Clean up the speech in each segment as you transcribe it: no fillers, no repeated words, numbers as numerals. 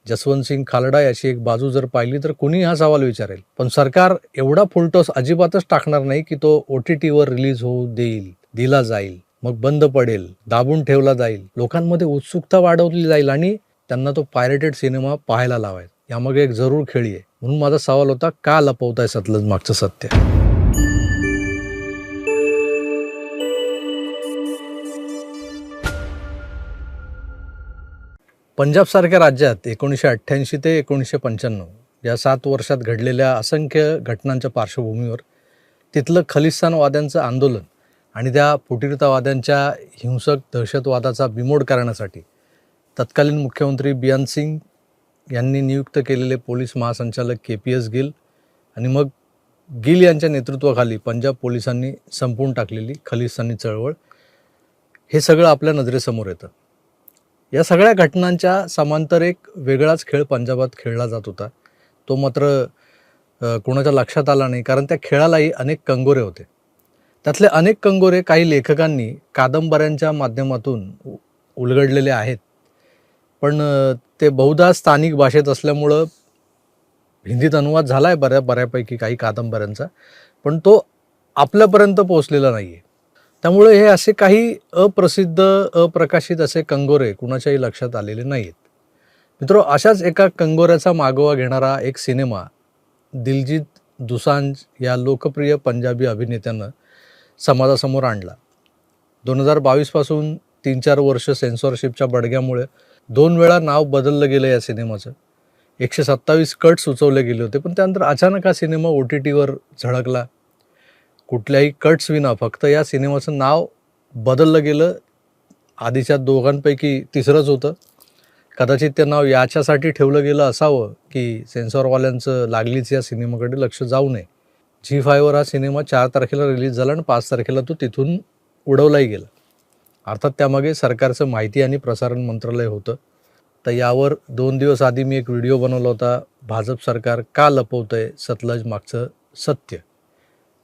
जसवंत सिंग खालडा याची एक बाजू जर पाहिली तर कुणी हा सवाल विचारेल, पण सरकार एवढा फुलटॉस अजिबातच टाकणार नाही की तो OTTवर रिलीज होऊ देईल, दिला जाईल, मग बंद पडेल, दाबून ठेवला जाईल, लोकांमध्ये उत्सुकता वाढवली जाईल आणि त्यांना तो पायरेटेड सिनेमा पाहायला लावायचा. यामागे एक जरूर खेळी आहे. म्हणून माझा सवाल होता, का लपवताय सतलज मागचं सत्य? पंजाबसारख्या राज्यात 1988 ते 1995 या 7 वर्षात घडलेल्या असंख्य घटनांच्या पार्श्वभूमीवर तिथलं खलिस्तानवाद्यांचं आंदोलन आणि त्या फुटीरतावाद्यांच्या हिंसक दहशतवादाचा बिमोड करण्यासाठी तत्कालीन मुख्यमंत्री बियान सिंग यांनी नियुक्त केलेले पोलीस महासंचालक KPS गिल आणि मग गिल यांच्या नेतृत्वाखाली पंजाब पोलिसांनी संपवून टाकलेली खलिस्तानी चळवळ, हे सगळं आपल्या नजरेसमोर येतं. या सगळ्या घटनांच्या समांतर एक वेगळाच खेळ पंजाबात खेळला जात होता. तो मात्र कोणाच्या लक्षात आला नाही, कारण त्या खेळालाही अनेक कंगोरे होते. त्यातले अनेक कंगोरे काही लेखकांनी कादंबऱ्यांच्या माध्यमातून उलगडलेले आहेत, पण ते बहुधा स्थानिक भाषेत असल्यामुळं हिंदीत अनुवाद झाला आहे बऱ्यापैकी काही कादंबऱ्यांचा, पण तो आपल्यापर्यंत पोहोचलेला नाही आहे. त्यामुळे हे असे काही अप्रसिद्ध अप्रकाशित असे कंगोरे कुणाच्याही लक्षात आलेले नाहीत. मित्रो, अशाच एका कंगोऱ्याचा मागोवा घेणारा एक सिनेमा दिलजीत दोसांझ या लोकप्रिय पंजाबी अभिनेत्यानं समाजासमोर आणला. 2022 पासून 3-4 वर्ष सेन्सॉरशिपच्या बडग्यामुळे 2 वेळा नाव बदललं गेलं या सिनेमाचं. 127 कट सुचवले गेले होते, पण त्यानंतर अचानक हा सिनेमा OTTवर झळकला. कुठल्याही कट्स विना फक्त या सिनेमाचं नाव बदललं गेलं. आधीच्या दोघांपैकी तिसरंच होतं. कदाचित ते नाव याच्यासाठी ठेवलं गेलं असावं की सेन्सॉरवाल्यांचं लागलीच या सिनेमाकडे लक्ष जाऊ नये. Zee5वर हा सिनेमा 4 तारखेला रिलीज झाला आणि 5 तारखेला तो तिथून उडवलाही गेला. अर्थात त्यामागे सरकारचं माहिती आणि प्रसारण मंत्रालय होतं. तर यावर 2 दिवस आधी मी एक व्हिडिओ बनवला होता, भाजप सरकार का लपवतंय सतलज मागचं सत्य.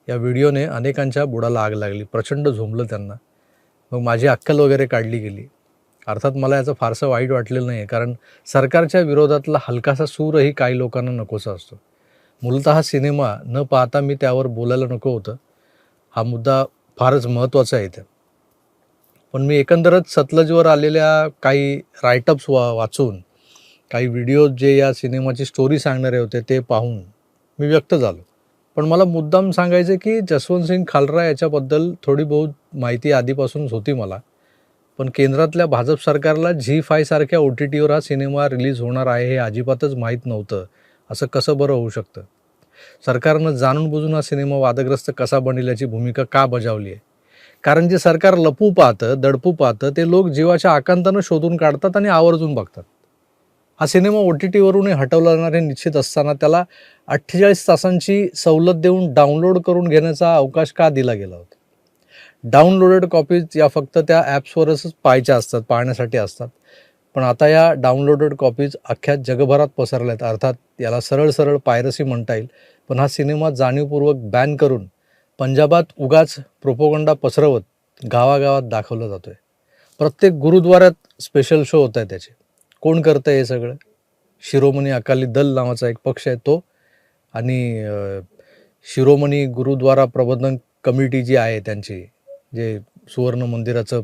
या व्हिडिओने अनेकांच्या बुडाला आग लागली, प्रचंड झोंबलं त्यांना. मग माझी अक्कल वगैरे काढली गेली. अर्थात मला याचं फारसं वाईट वाटलेलं नाही, कारण सरकारच्या विरोधातला हलकासा सूरही काही लोकांना नकोसा असतो. मूलतः हा सिनेमा न पाहता मी त्यावर बोलायला नको होतं. हा मुद्दा फारच महत्त्वाचा आहे इथे. पण मी एकंदरच सतलजवर आलेल्या काही राईटअप्स वाचून, काही व्हिडिओज जे या सिनेमाची स्टोरी सांगणारे होते ते पाहून मी व्यक्त झालो. पण मला मुद्दाम सांगायचं की जसवंत सिंग खालरा याच्याबद्दल थोडी बहुत माहिती आधीपासूनच होती मला, पण केंद्रातल्या भाजप सरकारला Zee5 सारख्या OTTवर हा सिनेमा रिलीज होणार आहे हे अजिबातच माहीत नव्हतं. असं कसं बरं होऊ शकतं? सरकारनं जाणून बुजून हा सिनेमा वादग्रस्त कसा बनेल याची भूमिका का बजावली आहे? कारण जे सरकार लपू पाहतं, दडपू पाहतं, ते लोक जीवाच्या आकांतानं शोधून काढतात आणि आवर्जून बघतात. हा सिनेमा OTTवरूनही हटवला जाणार हे निश्चित असताना त्याला 48 तासांची सवलत देऊन डाउनलोड करून घेण्याचा अवकाश का दिला गेला होता? डाउनलोडेड कॉपीज या फक्त त्या ॲप्सवरच पाहण्यासाठी असतात. पण आता या डाउनलोडेड कॉपीज अख्ख्या जगभरात पसरल्या आहेत. अर्थात याला सरळ पायरसी म्हणता येईल. पण हा सिनेमा जाणीवपूर्वक बॅन करून पंजाबात उगाच प्रोपोगंडा पसरवत गावागावात दाखवला जातो आहे. प्रत्येक गुरुद्वाऱ्यात स्पेशल शो होत आहे त्याचे. कोण करतं हे सगळं? शिरोमणी अकाली दल नावाचा एक पक्ष आहे तो, आणि शिरोमणी गुरुद्वारा प्रबंधन कमिटी जी आहे त्यांची, जे सुवर्ण मंदिराचं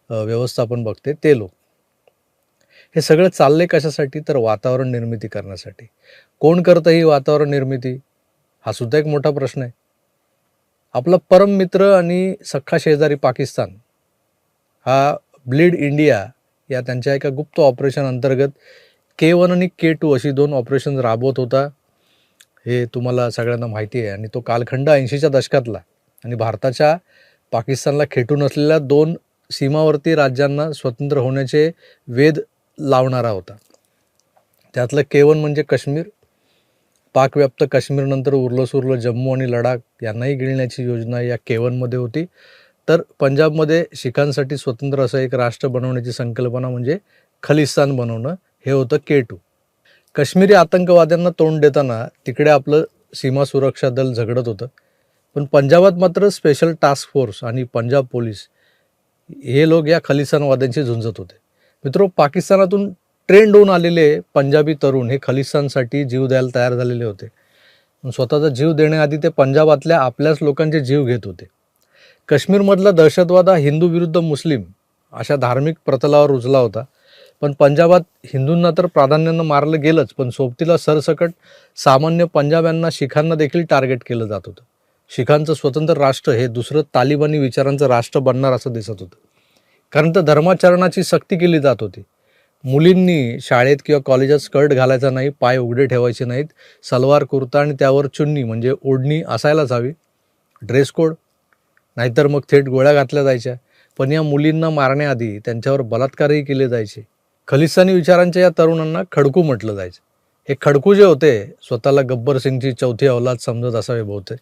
व्यवस्थापन बघते ते लोक. हे सगळं चाललंय कशासाठी? तर वातावरण निर्मिती करण्यासाठी. कोण करतं ही वातावरण निर्मिती? हा सुद्धा एक मोठा प्रश्न आहे. आपला परम मित्र आणि सख्खा शेजारी पाकिस्तान हा ब्लीड इंडिया या त्यांच्या एका गुप्त ऑपरेशन अंतर्गत K1 आणि K2 अशी 2 ऑपरेशन राबवत होता. हे तुम्हाला सगळ्यांना माहिती आहे. आणि तो कालखंड 80च्या दशकातला आणि भारताच्या पाकिस्तानला खेटून असलेल्या 2 सीमावर्ती राज्यांना स्वतंत्र होण्याचे वेध लावणारा होता. त्यातलं K1 म्हणजे काश्मीर. पाकव्याप्त काश्मीरनंतर उरलं जम्मू आणि लडाख यांनाही गिळण्याची योजना या K1मध्ये होती. तर पंजाबमध्ये शिखांसाठी स्वतंत्र असं एक राष्ट्र बनवण्याची संकल्पना म्हणजे खलिस्तान बनवणं, हे होतं K2. काश्मीरी आतंकवाद्यांना तोंड देताना तिकडे आपलं सीमा सुरक्षा दल झगडत होतं. पण पंजाबात मात्र स्पेशल टास्क फोर्स आणि पंजाब पोलीस हे लोक या खलिस्तानवाद्यांशी झुंजत होते. मित्रो, पाकिस्तानातून ट्रेंड होऊन आलेले पंजाबी तरुण हे खलिस्तानसाठी जीव द्यायला तयार झालेले होते. पण स्वतःचा जीव देण्याआधी ते पंजाबातल्या आपल्याच लोकांचे जीव घेत होते. काश्मीरमधला दहशतवाद हा हिंदू विरुद्ध मुस्लिम अशा धार्मिक प्रतलावर रुजला होता. पण पंजाबात हिंदूंना तर प्राधान्यानं मारलं गेलंच, पण सोबतीला सरसकट सामान्य पंजाब्यांना, शीखांना देखील टार्गेट केलं जात होतं. शीखांचं स्वतंत्र राष्ट्र हे दुसरं तालिबानी विचारांचं राष्ट्र बनणार असं दिसत होतं. कारण तर धर्माचरणाची सक्ती केली जात होती. मुलींनी शाळेत किंवा कॉलेजात स्कर्ट घालायचा नाही, पाय उघडे ठेवायचे नाहीत, सलवार कुर्ता आणि त्यावर चुन्नी म्हणजे ओढणी असायलाच हवी, ड्रेस कोड, नाहीतर मग थेट गोळ्या घातल्या जायच्या. पण या मुलींना मारण्याआधी त्यांच्यावर बलात्कारही केले जायचे. खलिस्तानी विचारांच्या या तरुणांना खडकू म्हटलं जायचं. हे खडकू जे होते स्वतःला गब्बर सिंगची चौथी अवलाद समजत असावे बहुतेक.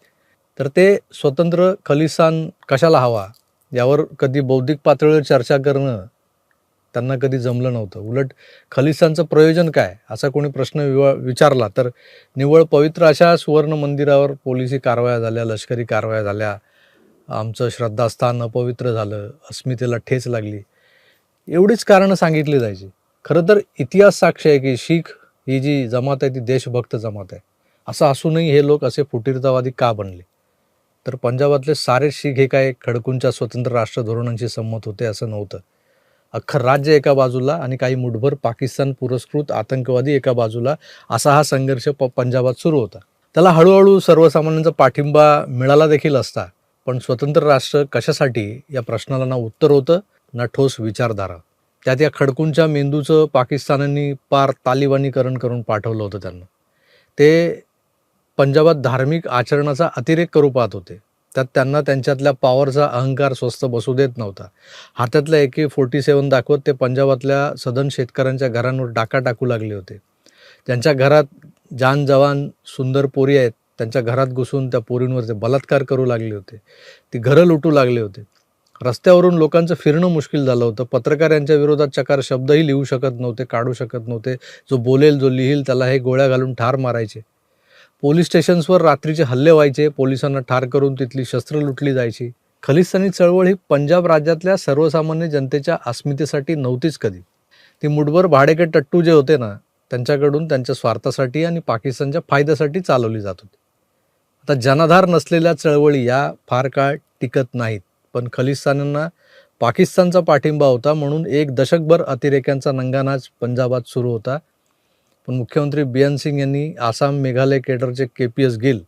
तर ते स्वतंत्र खलिस्तान कशाला हवा यावर कधी बौद्धिक पातळीवर चर्चा करणं त्यांना कधी जमलं नव्हतं. उलट खलिस्तानचं प्रयोजन काय असा कोणी प्रश्न विचारला तर निव्वळ पवित्र अशा सुवर्ण मंदिरावर पोलिसी कारवाया झाल्या, लष्करी कारवाया झाल्या, आमचं श्रद्धास्थान अपवित्र झालं, अस्मितेला ठेच लागली, एवढीच कारणं सांगितली जायची. खरं तर इतिहास साक्ष आहे की शीख ही जी जमात आहे ती देशभक्त जमात आहे. असं असूनही हे लोक असे फुटीरतावादी का बनले? तर पंजाबातले सारे शीख हे काय खडकूंच्या स्वतंत्र राष्ट्र धोरणांशी संमत होते असं नव्हतं. अख्खं राज्य एका बाजूला आणि काही मुठभर पाकिस्तान पुरस्कृत आतंकवादी एका बाजूला, असा हा संघर्ष पंजाबात सुरू होता. त्याला हळूहळू सर्वसामान्यांचा पाठिंबा मिळाला देखील असता. पण स्वतंत्र राष्ट्र कशासाठी या प्रश्नाला ना उत्तर होतं ना ठोस विचारधारा. त्यात या खडकूंच्या मेंदूचं पाकिस्तानांनी पार तालिबानीकरण करून पाठवलं होतं त्यांना. ते पंजाबात धार्मिक आचरणाचा अतिरेक करू पाहत होते. त्यात त्यांना त्यांच्यातल्या पॉवरचा अहंकार स्वस्थ बसू देत नव्हता. हातातल्या AK-47 दाखवत ते पंजाबातल्या सधन शेतकऱ्यांच्या घरांवर डाका टाकू लागले होते. ज्यांच्या घरात जान जवान सुंदर पोरी आहेत त्यांच्या घरात घुसून त्या पोरींवर ते बलात्कार करू लागले होते. ती घरं लुटू लागले होते. रस्त्यावरून लोकांचं फिरणं मुश्किल झालं होतं. पत्रकार यांच्या विरोधात चकार शब्दही लिहू शकत नव्हते, काढू शकत नव्हते. जो बोलेल, जो लिहिल त्याला हे गोळ्या घालून ठार मारायचे. पोलीस स्टेशन्सवर रात्रीचे हल्ले व्हायचे, पोलिसांना ठार करून तिथली शस्त्र लुटली जायची. खलिस्तानी चळवळ ही पंजाब राज्यातल्या सर्वसामान्य जनतेच्या अस्मितेसाठी नव्हतीच कधी. ती मुठभर भाडेके टट्टू जे होते ना, त्यांच्याकडून त्यांच्या स्वार्थासाठी आणि पाकिस्तानच्या फायद्यासाठी चालवली जात होती. आता जनाधार नसलेल्या चळवळी या फार काळ टिकत नाहीत. पण खलिस्तान्यांना पाकिस्तानचा पाठिंबा होता म्हणून एक दशकभर अतिरेक्यांचा नंगानाच पंजाबात सुरू होता. पण मुख्यमंत्री बियान सिंग यांनी आसाम मेघालय केडरचे KPS गिल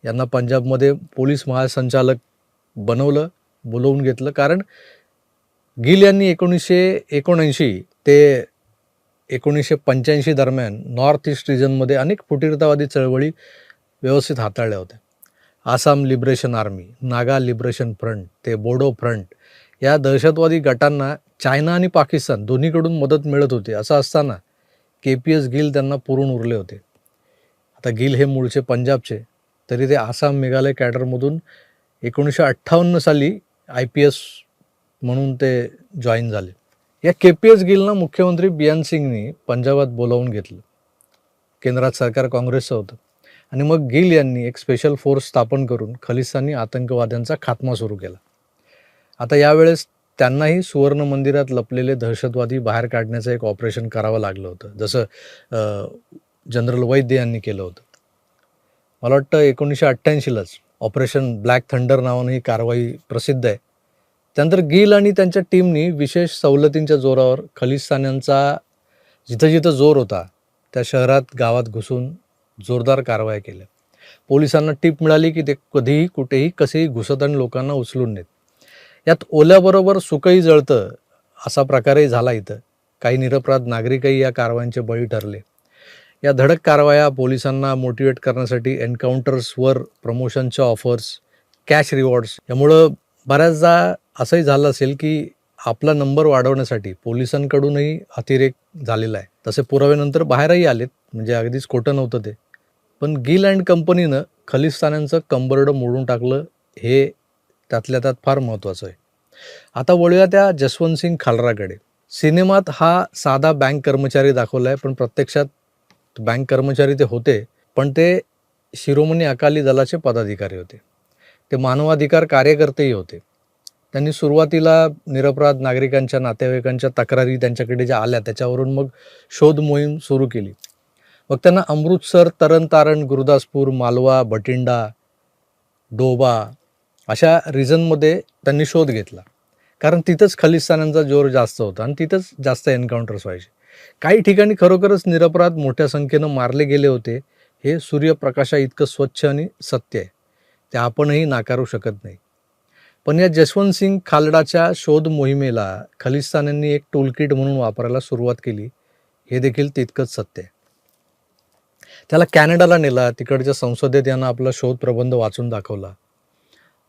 यांना पंजाबमध्ये पोलीस महासंचालक बोलवून घेतलं. कारण गिल यांनी 1979 ते 1985 दरम्यान नॉर्थ ईस्ट रिजनमध्ये अनेक फुटीरतावादी चळवळी व्यवस्थित हाताळल्या होत्या. Assam liberation army, Naga liberation front ते बोडो फ्रंट या दहशतवादी गटांना चायना आणि पाकिस्तान दोन्हीकडून मदत मिळत होती. असं असताना KPS गिल त्यांना पुरून उरले होते. आता गिल हे मूळचे पंजाबचे, तरी ते आसाम मेघालय कॅडरमधून 1958 साली IPS म्हणून ते जॉईन झाले. या KPS गिलना मुख्यमंत्री बियान सिंगनी पंजाबात बोलावून घेतलं. केंद्रात सरकार काँग्रेसचं होतं आणि मग गिल यांनी एक स्पेशल फोर्स स्थापन करून खलिस्तानी आतंकवाद्यांचा खात्मा सुरू केला. आता यावेळेस त्यांनाही सुवर्ण मंदिरात लपलेले दहशतवादी बाहेर काढण्याचं एक ऑपरेशन करावं लागलं होतं, जसं जनरल वैद्य यांनी केलं होतं. मला वाटतं 1988लाच ऑपरेशन ब्लॅक थंडर नावानं ही कारवाई प्रसिद्ध आहे. त्यानंतर गिल आणि त्यांच्या टीमनी विशेष सवलतींच्या जोरावर खलिस्तान्यांचा जिथं जिथं जोर होता त्या शहरात गावात घुसून जोरदार कारवाया केल्या. पोलिसांना टीप मिळाली की ते कधीही कुठेही कसेही घुसत आणि लोकांना उचलून नेत. यात ओल्याबरोबर सुकही जळतं असा प्रकारही झाला इथं. काही निरपराध नागरिकही या कारवायांचे बळी ठरले. या धडक कारवाया पोलिसांना मोटिवेट करण्यासाठी एन्काउंटर्सवर प्रमोशनच्या ऑफर्स, कॅश रिवॉर्ड्स, यामुळं बऱ्याचदा असंही झालं असेल की आपला नंबर वाढवण्यासाठी पोलिसांकडूनही अतिरेक झालेला आहे. तसे पुराव्यानंतर बाहेरही आलेत, म्हणजे अगदीच खोटं नव्हतं ते. पण गिल अँड कंपनीनं खलिस्तान्यांचं कंबरडं मोडून टाकलं, हे त्यातल्या त्यात फार महत्त्वाचं आहे. आता वळूया त्या जसवंत सिंग खालराकडे. सिनेमात हा साधा बँक कर्मचारी दाखवला आहे, पण प्रत्यक्षात बँक कर्मचारी ते होते, पण ते शिरोमणी अकाली दलाचे पदाधिकारी होते. ते मानवाधिकार कार्यकर्तेही होते. त्यांनी सुरुवातीला निरपराध नागरिकांच्या नातेवाईकांच्या तक्रारी त्यांच्याकडे ज्या आल्या त्याच्यावरून मग शोध मोहीम सुरू केली. मग त्यांना अमृतसर, तरनतारण, गुरुदासपूर, मालवा, भटिंडा, डोबा अशा रिजनमध्ये त्यांनी शोध घेतला, कारण तिथंच खलिस्तानांचा जोर जास्त होता आणि तिथंच जास्त एन्काउंटर्स व्हायचे. काही ठिकाणी खरोखरच निरपराध मोठ्या संख्येनं मारले गेले होते. हे सूर्यप्रकाशा इतकं स्वच्छ आणि सत्य आहे, ते आपणही नाकारू शकत नाही. पण या जसवंत सिंग खालडाच्या शोध मोहिमेला खलिस्तान्यांनी एक टूलकिट म्हणून वापरायला सुरुवात केली, हे देखील तितकंच सत्य आहे. त्याला कॅनडाला नेला, तिकडच्या संसदेत यानं आपला शोध प्रबंध वाचून दाखवला.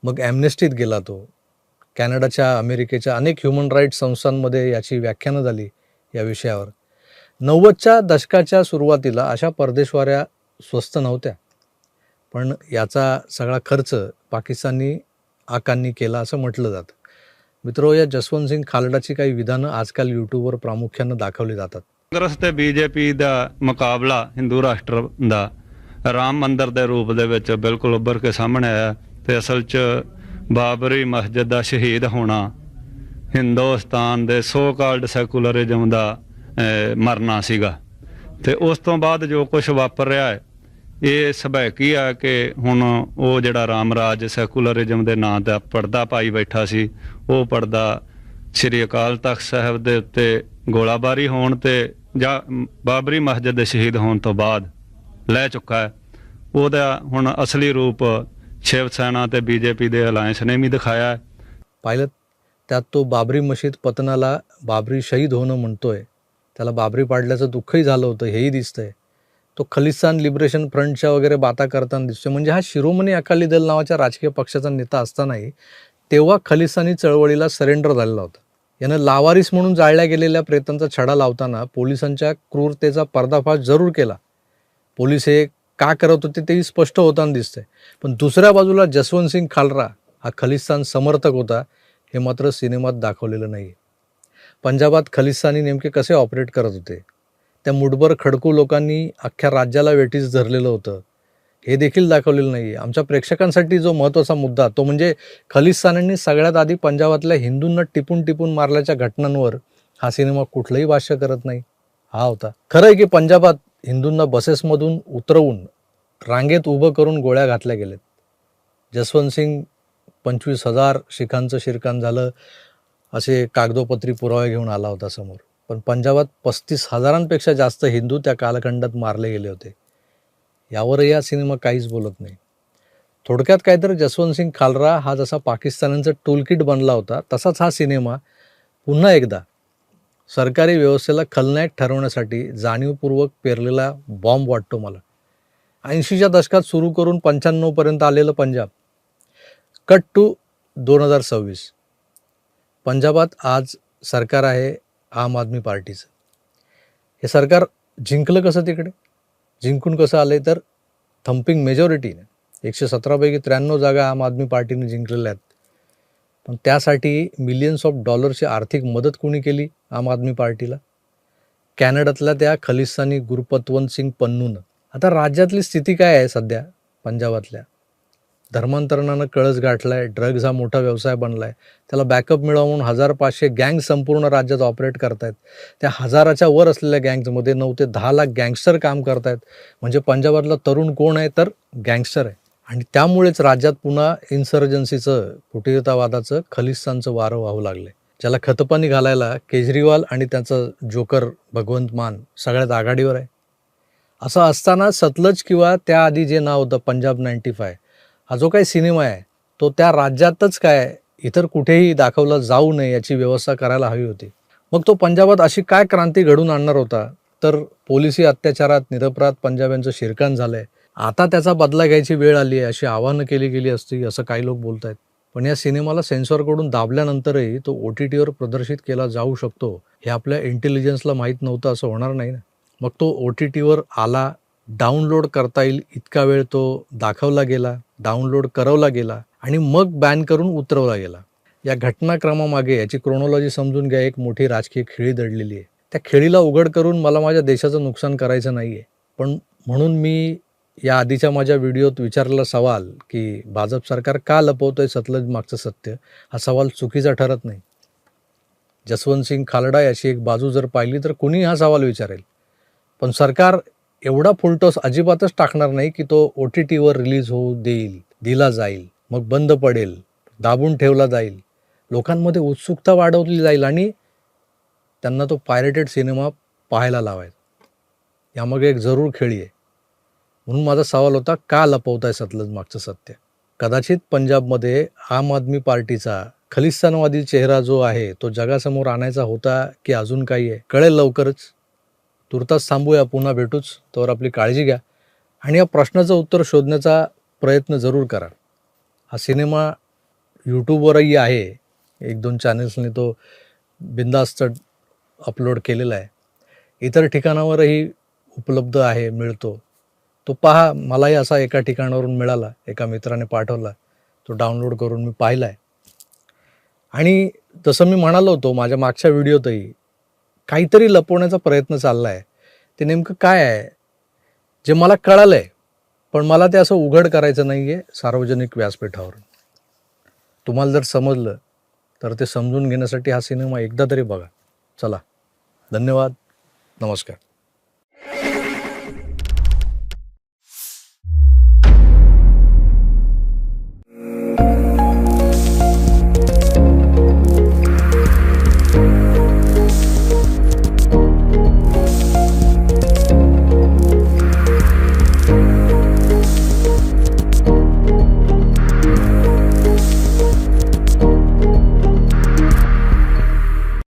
मग ॲम्नेस्टीत गेला तो. कॅनडाच्या, अमेरिकेच्या अनेक ह्युमन राईट्स संस्थांमध्ये याची व्याख्यानं झाली या विषयावर. 90च्या दशकाच्या सुरुवातीला अशा परदेशवाऱ्या स्वस्त नव्हत्या, पण याचा सगळा खर्च पाकिस्तानी आकांनी केला असं म्हटलं जातं. मित्रो, या जसवंत सिंग खालडाची काही विधानं आजकाल यूट्यूबवर प्रामुख्यानं दाखवली जातात. ਕਾਂਗਰਸ ਤੇ ਬੀਜੇਪੀ ਦਾ ਮੁਕਾਬਲਾ ਹਿੰਦੂ ਰਾਸ਼ਟਰ ਦਾ ਰਾਮ ਮੰਦਰ ਦੇ ਰੂਪ ਦੇ ਵਿੱਚ ਬਿਲਕੁਲ ਉੱਭਰ ਕੇ ਸਾਹਮਣੇ ਆਇਆ ਤੇ ਅਸਲ 'ਚ ਬਾਬਰੀ ਮਸਜਿਦ ਦਾ ਸ਼ਹੀਦ ਹੋਣਾ ਹਿੰਦੁਸਤਾਨ ਦੇ ਸੋ ਕਾਲਡ ਸੈਕੂਲਰਿਜ਼ਮ ਦਾ ਮਰਨਾ ਸੀਗਾ। ਤੇ ਉਸ ਤੋਂ ਬਾਅਦ ਜੋ ਕੁਝ ਵਾਪਰ ਰਿਹਾ ਹੈ ਇਹ ਸੁਭਾਵਿਕ ਹੈ ਕਿ ਹੁਣ ਉਹ ਜਿਹੜਾ ਰਾਮ ਰਾਜ ਸੈਕੂਲਰਿਜ਼ਮ ਦੇ ਨਾਂ ਦਾ ਪਰਦਾ ਪਾਈ ਬੈਠਾ ਸੀ, ਉਹ ਪਰਦਾ ਸ੍ਰੀ ਅਕਾਲ ਤਖਤ ਸਾਹਿਬ ਦੇ ਉੱਤੇ ਗੋਲਾਬਾਰੀ ਹੋਣ ਤੇ ਜਾਂ ਬਾਬਰੀ ਮਸਜਿਦ ਦੇ ਸ਼ਹੀਦ ਹੋਣ ਤੋਂ ਬਾਅਦ ਲੈ ਚੁੱਕਾ ਹੈ। ਉਹਦਾ ਹੁਣ ਅਸਲੀ ਰੂਪ शिव सेना ते बीजेपी दे अलायन्सने मी दिखाया है। पाहिलं, त्यात तो बाबरी मशीद पतनाला बाबरी शहीद होणं म्हणतोय, त्याला बाबरी पाडल्याचं दुःखही झालं होतं हेही दिसतंय. तो खलिस्तान लिबरेशन फ्रंटच्या वगैरे बाता करताना दिसतोय. म्हणजे हा शिरोमणी अकाली दल नावाच्या राजकीय पक्षाचा नेता असतानाही तेव्हा खलिस्तानी चळवळीला सरेंडर झालेला होता. यानं लावारिस म्हणून जाळल्या गेलेल्या प्रेतांचा छडा लावताना पोलिसांच्या क्रूरतेचा पर्दाफाश जरूर केला. पोलीस हे का करत होते तेही स्पष्ट होताना दिसतंय. पण दुसऱ्या बाजूला जसवंत सिंग खालरा हा खलिस्तान समर्थक होता, हे मात्र सिनेमात दाखवलेलं नाही. पंजाबात खलिस्तानी नेमके कसे ऑपरेट करत होते, त्या मुठभर खडकू लोकांनी अख्ख्या राज्याला वेठीस धरलेलं होतं, हे देखील दाखवलेलं नाही. आमच्या प्रेक्षकांसाठी जो महत्त्वाचा मुद्दा तो म्हणजे खलिस्तान्यांनी सगळ्यात आधी पंजाबातल्या हिंदूंना टिपून टिपून मारल्याच्या घटनांवर हा सिनेमा कुठलंही भाष्य करत नाही, हा होता. खरं आहे की पंजाबात हिंदूंना बसेसमधून उतरवून रांगेत उभं करून गोळ्या घातल्या गेल्यात. जसवंत सिंग 25,000 शिखांचं शिरकाण झालं असे कागदोपत्री पुरावे घेऊन आला होता समोर. पण पंजाबात 35,000पेक्षा जास्त हिंदू त्या कालखंडात मारले गेले होते. यावरही हा सिनेमा काहीच बोलत नाही. थोडक्यात काय तर जसवंत सिंग खालरा हा जसा पाकिस्तानांचं टूलकिट बनला होता, तसाच हा सिनेमा पुन्हा एकदा सरकारी व्यवस्थेला खलनायक ठरवण्यासाठी जाणीवपूर्वक पेरलेला बॉम्ब वाटतो मला. 80च्या दशकात सुरू करून 95पर्यंत आलेलं पंजाब, कट टू 2026. पंजाबात आज सरकार आहे आम आदमी पार्टीचं. हे सरकार जिंकलं कसं तिकडे? जिंकून कसं आलं तर थम्पिंग मेजॉरिटीने 117 पैकी 93 जागा आम आदमी पार्टीने जिंकलेल्या आहेत. पण त्यासाठी मिलियन्स ऑफ डॉलरची आर्थिक मदत कोणी केली आम आदमी पार्टीला? कॅनडातल्या त्या खलिस्तानी गुरपतवंत सिंग पन्नूनं. आता राज्यातली स्थिती काय आहे सध्या पंजाबातल्या? धर्मांतरणानं कळस गाठलाय, ड्रग्ज हा मोठा व्यवसाय बनलाय, त्याला बॅकअप मिळावं म्हणून 1,500 गँग संपूर्ण राज्यात ऑपरेट करतायत. त्या 1000च्या वर असलेल्या गँग्समध्ये 9 ते 10 लाख गँगस्टर काम करतायत. म्हणजे पंजाबातला तरुण कोण आहे तर गँगस्टर आहे. आणि त्यामुळेच राज्यात पुन्हा इन्सर्जन्सीचं, फुटीरतावादाचं, खलिस्तानचं वारं वाहू लागले. ज्याला खतपाणी घालायला केजरीवाल आणि त्याचं जोकर भगवंत मान सगळ्यात आघाडीवर आहे. असं असताना सतलज किंवा त्याआधी जे नाव होतं पंजाब 95, हा जो काही सिनेमा आहे तो त्या राज्यातच काय इतर कुठेही दाखवला जाऊ नये याची व्यवस्था करायला हवी होती. मग तो पंजाबात अशी काय क्रांती घडून आणणार होता? तर पोलिसी अत्याचारात निरपराध पंजाब्यांचं शिरकाण झालंय, आता त्याचा बदला घ्यायची वेळ आली आहे अशी आवाहनं केली गेली असती असं काही लोक बोलत आहेत. पण या सिनेमाला सेन्सॉरकडून दाबल्यानंतरही तो OTTवर प्रदर्शित केला जाऊ शकतो हे आपल्या इंटेलिजन्सला माहीत नव्हतं असं होणार नाही ना. मग तो OTTवर आला, डाउनलोड करता येईल इतका वेळ तो दाखवला गेला, डाउनलोड करवला गेला आणि मग बॅन करून उतरवला गेला. या घटनाक्रमामागे याची क्रोनॉलॉजी समजून घ्या. एक मोठी राजकीय खेळी दडलेली आहे. त्या खेळीला उघड करून मला माझ्या देशाचं नुकसान करायचं नाही आहे, पण म्हणून मी या आधीच्या माझ्या व्हिडिओत विचारलेला सवाल की भाजप सरकार का लपवतंय सतलज मागचं सत्य, हा सवाल चुकीचा ठरत नाही. जसवंत सिंग खालडा याची एक बाजू जर पाहिली तर कुणी हा सवाल विचारेल. पण सरकार एवढा फुलटॉस अजिबातच टाकणार नाही की तो OTTवर रिलीज होऊ दिला जाईल, मग बंद पडेल, दाबून ठेवला जाईल, लोकांमध्ये उत्सुकता वाढवली जाईल आणि त्यांना तो पायरेटेड सिनेमा पाहायला लावायचा. यामागे एक जरूर खेळी आहे. म्हणून माझा सवाल होता, का लपवताय सतलज मागचं सत्य. कदाचित पंजाबमध्ये आम आदमी पार्टीचा खलिस्तानवादी चेहरा जो आहे तो जगासमोर आणायचा होता की अजून काही आहे, कळेल लवकरच. तुर्तास थांबूया, पुन्हा भेटूच. तोवर आपली काळजी घ्या आणि या प्रश्नाचं उत्तर शोधण्याचा प्रयत्न जरूर करा. हा सिनेमा यूट्यूबवरही आहे, 1-2 चॅनल्सने तो बिंदास्त अपलोड केलेला आहे. इतर ठिकाणावरही उपलब्ध आहे, मिळतो. तो पहा. मलाही असा एका ठिकाणावरून मिळाला, एका मित्राने पाठवला, तो डाउनलोड करून मी पाहिला आहे. आणि जसं मी म्हणालो होतो माझ्या मागच्या व्हिडिओतही, काहीतरी लपवण्याचा प्रयत्न चालला आहे. ते नेमकं काय आहे जे मला कळालं आहे, पण मला ते असं उघड करायचं नाही आहे सार्वजनिक व्यासपीठावर. तुम्हाला जर समजलं तर ते समजून घेण्यासाठी हा सिनेमा एकदा तरी बघा. चला, धन्यवाद, नमस्कार.